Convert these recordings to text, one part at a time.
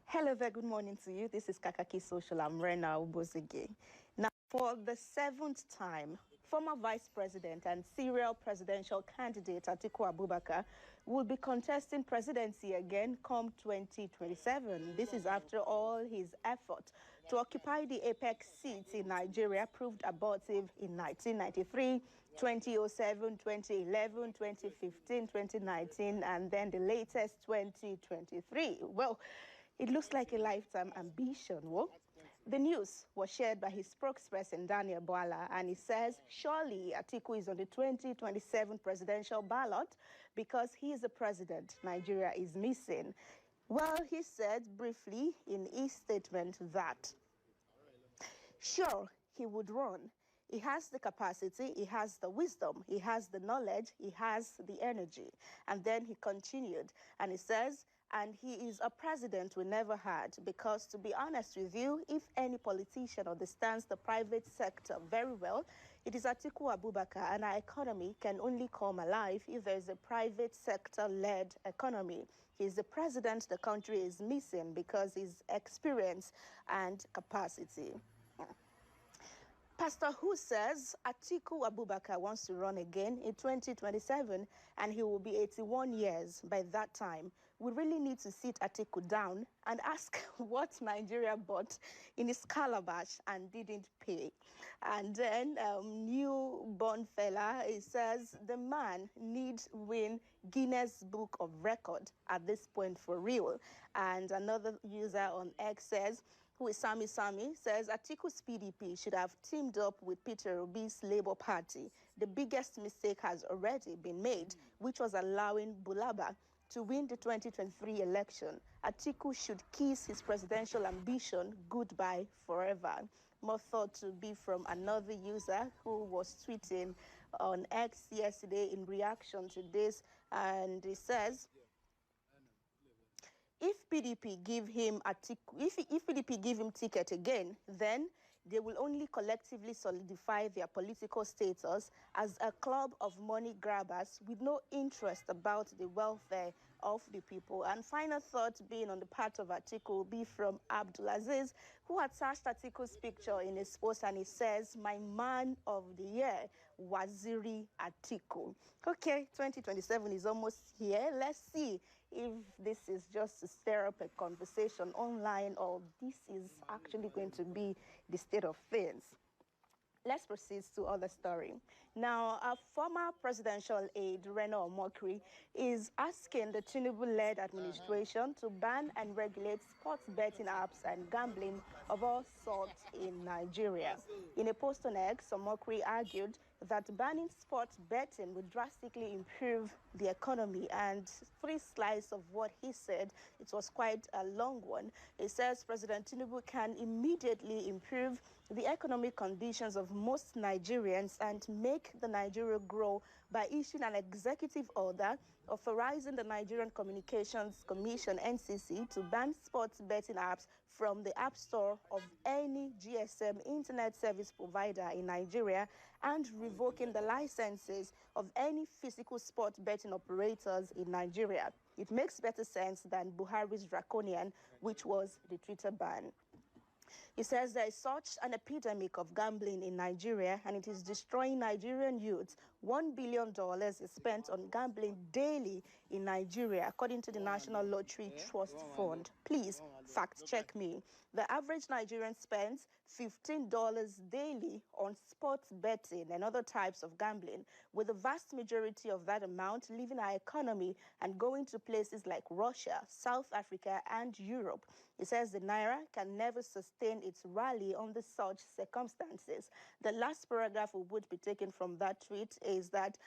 Hello there, good morning to you. This is Kakaaki Social. I'm Reno Obozeghie. Now, for the 7th time, former Vice President and serial presidential candidate Atiku Abubakar will be contesting presidency again come 2027. This is after all his effort to occupy the apex seats in Nigeria proved abortive in 1993, 2007, 2011, 2015, 2019, and then the latest 2023. Well, it looks like a lifetime ambition. Well, the news was shared by his spokesperson, Daniel Boala, and he says, surely Atiku is on the 2027 presidential ballot because he is the president Nigeria is missing. Well, he said briefly in his statement that, sure, he would run. He has the capacity, he has the wisdom, he has the knowledge, he has the energy. And then he continued, and he says, and he is a president we never had, because to be honest with you, if any politician understands the private sector very well, it is Atiku Abubakar, and our economy can only come alive if there is a private sector-led economy. He is the president the country is missing because his experience and capacity. Pastor Who says Atiku Abubakar wants to run again in 2027 and he will be 81 years by that time. We really need to sit Atiku down and ask what Nigeria bought in his calabash and didn't pay. And then newborn fella, he says the man needs win Guinness Book of Record at this point for real. And another user on X says, who is Sami, says Atiku's PDP should have teamed up with Peter Obi's Labour Party. The biggest mistake has already been made, which was allowing Bulaba to win the 2023 election. Atiku should kiss his presidential ambition goodbye forever. More thought to be from another user who was tweeting on X yesterday in reaction to this, and he says, if PDP give him if PDP give him ticket again, then they will only collectively solidify their political status as a club of money grabbers with no interest about the welfare of the people. And final thought being on the part of Atiku will be from Abdulaziz, who attached Atiku's picture in his post, and he says, my man of the year, Waziri Atiku. Okay, 2027 is almost here. Let's see if this is just to stir up a conversation online or this is actually going to be the state of things. Let's proceed to other story. Now, our former presidential aide, Reno Omokri, is asking the Tinubu-led administration to ban and regulate sports betting apps and gambling of all sorts in Nigeria. In a post on X, Omokri argued that banning sports betting would drastically improve the economy, and three slices of what he said, it was quite a long one. He says President Tinubu can immediately improve the economic conditions of most Nigerians and make the Nigeria grow by issuing an executive order authorizing the Nigerian Communications Commission, NCC, to ban sports betting apps from the App Store of any GSM internet service provider in Nigeria and revoking the licenses of any physical sport betting operators in Nigeria. It makes better sense than Buhari's draconian, which was the Twitter ban. He says there is such an epidemic of gambling in Nigeria and it is destroying Nigerian youth. $1 billion is spent on gambling daily in Nigeria, according to the National Lottery Trust Fund. Please fact check me. The average Nigerian spends $15 daily on sports betting and other types of gambling, with the vast majority of that amount leaving our economy and going to places like Russia, South Africa, and Europe. He says the Naira can never sustain its rally under such circumstances. The last paragraph we would be taken from that tweet is that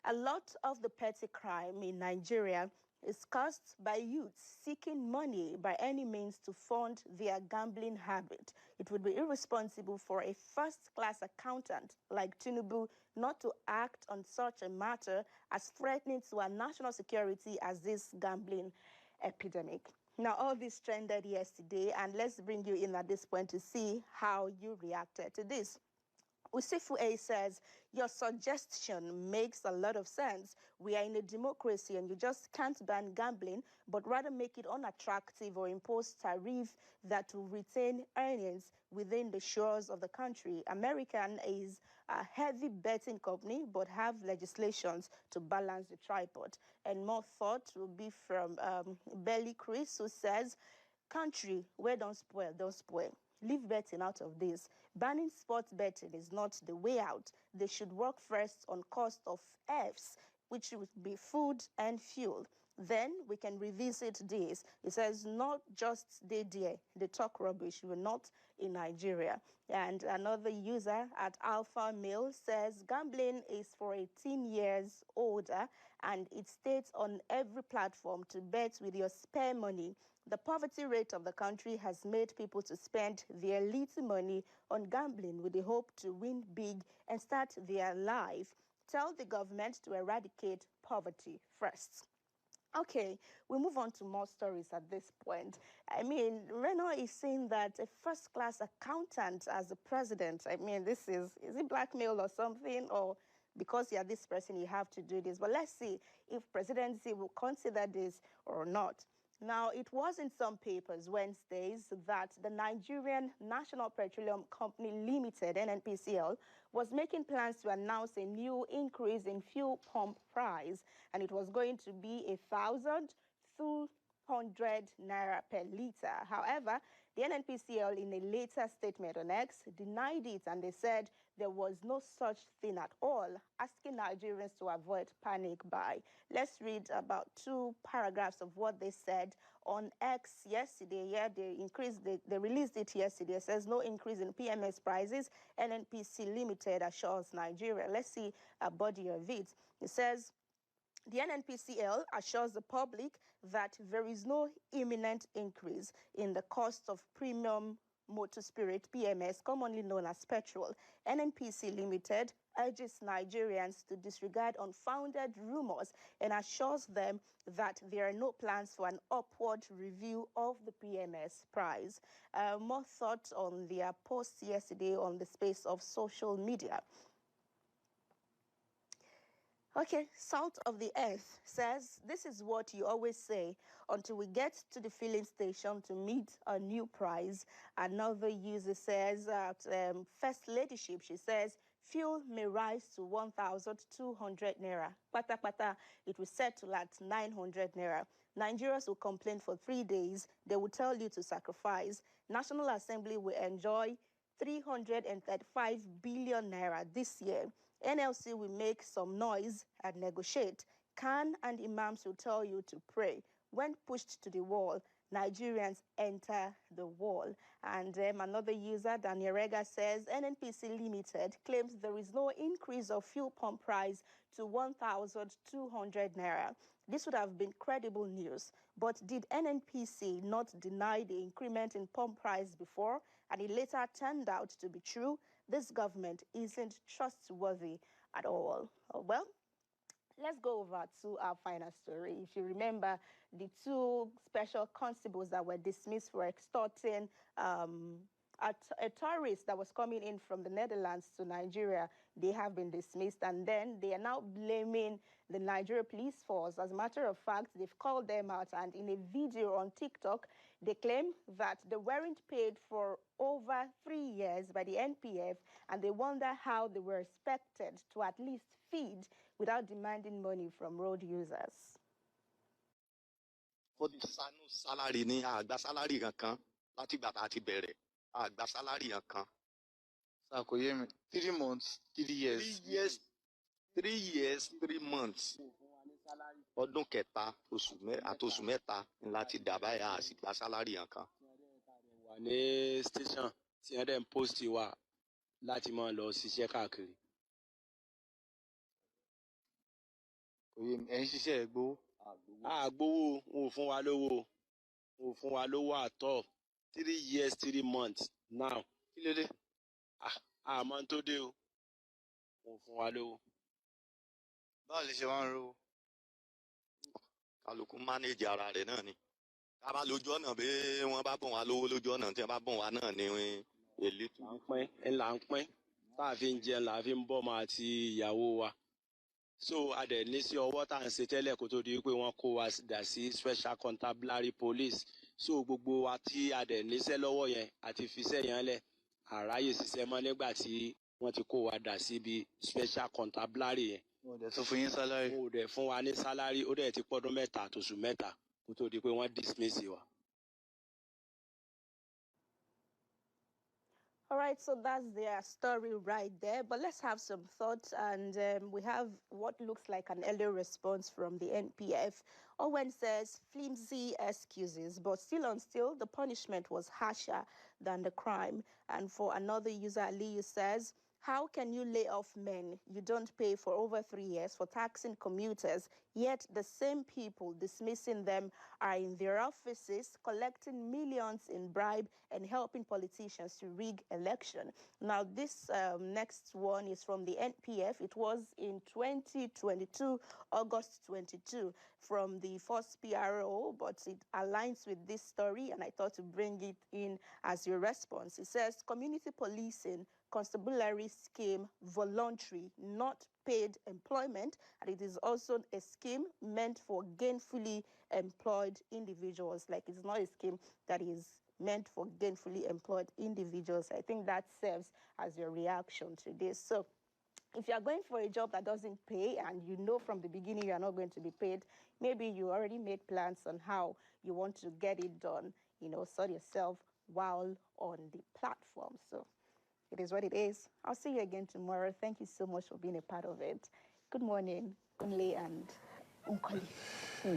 a lot of the petty crime in Nigeria is caused by youths seeking money by any means to fund their gambling habit. It would be irresponsible for a first-class accountant like Tinubu not to act on such a matter as threatening to our national security as this gambling epidemic. Now, all this trended yesterday, and let's bring you in at this point to see how you reacted to this. Usifu A says, your suggestion makes a lot of sense. We are in a democracy and you just can't ban gambling, but rather make it unattractive or impose tariff that will retain earnings within the shores of the country. American is a heavy betting company, but have legislations to balance the tripod. And more thought will be from Belly Chris, who says, country where don't spoil. Leave betting out of this. Banning sports betting is not the way out. They should work first on cost of Fs, which would be food and fuel. Then we can revisit this. It says, not just they talk rubbish. We're not in Nigeria. And another user at Alpha Mail says, gambling is for 18 years older, and it states on every platform to bet with your spare money. The poverty rate of the country has made people to spend their little money on gambling with the hope to win big and start their life. Tell the government to eradicate poverty first. Okay, we move on to more stories at this point. I mean, Reno is saying that a first-class accountant as the president, I mean, is it blackmail or something? Or because you're this person, you have to do this. But let's see if presidency will consider this or not. Now, it was in some papers Wednesdays that the Nigerian National Petroleum Company Limited, NNPCL, was making plans to announce a new increase in fuel pump price, and it was going to be 1,200 naira per liter. However, the NNPCL, in a later statement on X, denied it, and they said there was no such thing at all, asking Nigerians to avoid panic buy. Let's read about 2 paragraphs of what they said on X yesterday. Yeah, they released it yesterday. It says no increase in PMS prices. NNPC Limited assures Nigeria. Let's see a body of it. It says, the NNPCL assures the public that there is no imminent increase in the cost of premium motor spirit, PMS, commonly known as petrol. NNPC Limited urges Nigerians to disregard unfounded rumors and assures them that there are no plans for an upward review of the PMS price. More thoughts on their post yesterday on the space of social media. Okay, Salt of the Earth says, this is what you always say until we get to the filling station to meet a new price. Another user says, First Ladyship, she says, fuel may rise to 1,200 naira. Pata pata, it will settle at 900 naira. Nigerians will complain for 3 days. They will tell you to sacrifice. National Assembly will enjoy 335 billion naira this year. NLC will make some noise and negotiate. Khan and Imams will tell you to pray. When pushed to the wall, Nigerians enter the wall. And another user, Daniel Rega, says NNPC Limited claims there is no increase of fuel pump price to 1,200 naira. This would have been credible news. But did NNPC not deny the increment in pump price before, and it later turned out to be true? This government isn't trustworthy at all. Well, let's go over to our final story. If you remember, the 2 special constables that were dismissed for extorting a tourist that was coming in from the Netherlands to Nigeria, they have been dismissed, and then they are now blaming the Nigeria police force. As a matter of fact, they've called them out, and in a video on TikTok, they claim that they weren't paid for over 3 years by the NPF, and they wonder how they were expected to at least feed without demanding money from road users. For the salary ni agba salary kankan láti ìgbà tá ti bẹ̀rẹ̀ agba salary kankan. Sir, kò yé mi. 3 months, 3 years. 3 years, 3 months. Ọdún kẹta oṣù mẹ́ta láti dàbá yà sí gba salary kankan. Wà ní station tí wọ́n dẹ̀ ń post wa láti máa lọ ṣiṣẹ́ káàkiri. Kò yé mi. Ẹ ń ṣiṣẹ́ ẹ gbowó. Àgbowó wọn ò fún wa lówó. Wọn ò fún wa lówó àtọ̀. 3 years, 3 months now. Kí ló dé? Àmọ́ tó dé o. Wọn ò fún wa lówó. Báwo lè ṣe wá ń rówó? Kálukú manage ara rẹ̀ náà ni. Ká bá lójú ọ̀nà bí wọ́n bá bọ̀ wá lówó lójú ọ̀nà tí wọ́n bá bọ̀ wá náà ni èlé tó. Là ń pín. tá a fi ń jẹun là á fi ń bọ́ ọmọ àti ìyàwó wa. So a dẹ̀ ní sí ọwọ́ tá à ń ṣe tẹ́lẹ̀ kó tó di pé wọ́n kó wa dà sí special constabulary police. So gbogbo wa tí a dẹ̀ níṣẹ́ lọ́wọ́ yẹn àti fiṣẹ́ yẹn lẹ̀ àráyè ṣiṣẹ́ mọ́ nígbà tí wọ́n ti kó wa dà síbi special constabulary yẹn. Wọ́n dẹ̀ tún fún yín sálárì. Wọ́n ò dẹ̀ fún wa ní sálárì, ó dẹ̀ ti pọ́dún mẹ́ta àtòṣù mẹ́ta kó tó di pé wọ́n dismiss wa. All right, so that's their story right there. But let's have some thoughts. And we have what looks like an earlier response from the NPF. Owen says, flimsy excuses, but still on still, the punishment was harsher than the crime. And for another user, Aliyu says, how can you lay off men you don't pay for over 3 years for taxing commuters, yet the same people dismissing them are in their offices collecting millions in bribe and helping politicians to rig election? Now, this next one is from the NPF. It was in 2022, August 22, from the first PRO, but it aligns with this story, and I thought to bring it in as your response. It says, community policing constabulary scheme voluntary, not paid employment, and it is also a scheme meant for gainfully employed individuals. Like, it's not a scheme that is meant for gainfully employed individuals. I think that serves as your reaction to this. So if you are going for a job that doesn't pay and you know from the beginning you are not going to be paid, maybe you already made plans on how you want to get it done, you know, sort yourself while on the platform. So it is what it is. I'll see you again tomorrow. Thank you so much for being a part of it. Good morning, Kunle and Unkoli.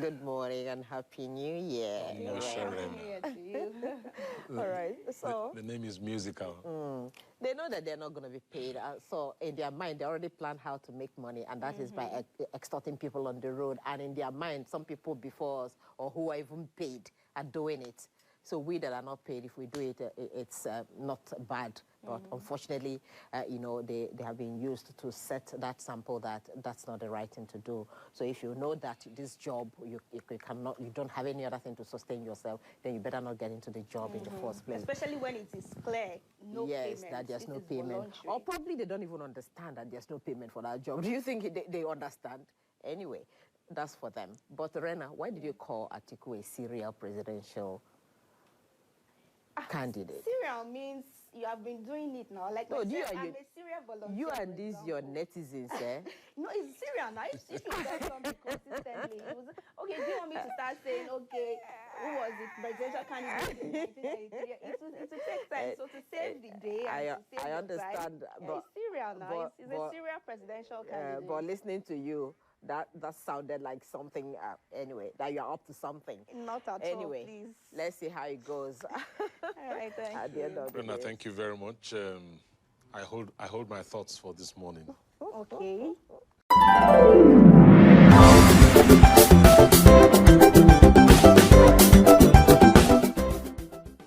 Good morning and Happy New Year. Happy New Year to you. All right, so... The name is musical. They know that they're not going to be paid. So in their mind, they already plan how to make money, and that is by extorting people on the road. And in their mind, some people before us or who are even paid are doing it. So we that are not paid, if we do it, it's not bad. But unfortunately, you know, they have been used to set that sample that that's not the right thing to do. So if you know that this job, you don't have any other thing to sustain yourself, then you better not get into the job in the first place. Especially when it is clear, no payment. Yes, that there's no payment. Voluntary. Or probably they don't even understand that there's no payment for that job. Do you think they understand? Anyway, that's for them. But Rena, why did you call Atiku a serial presidential candidate? Serial means you have been doing it now. Like, no, I'm a serial volunteer. You and these your netizens, eh? No, it's serial now. If you do something consistently, okay, do you want me to start saying, okay, who was the presidential candidate in 1983? It will take time. So to save the day, I understand. But it's serial now. It's a serial presidential candidate. But listening to you, that sounded like something, anyway, that you're up to something. Not at all, please. Let's see how it goes. All right, thank you. Rena, thank you very much. I hold my thoughts for this morning. Okay.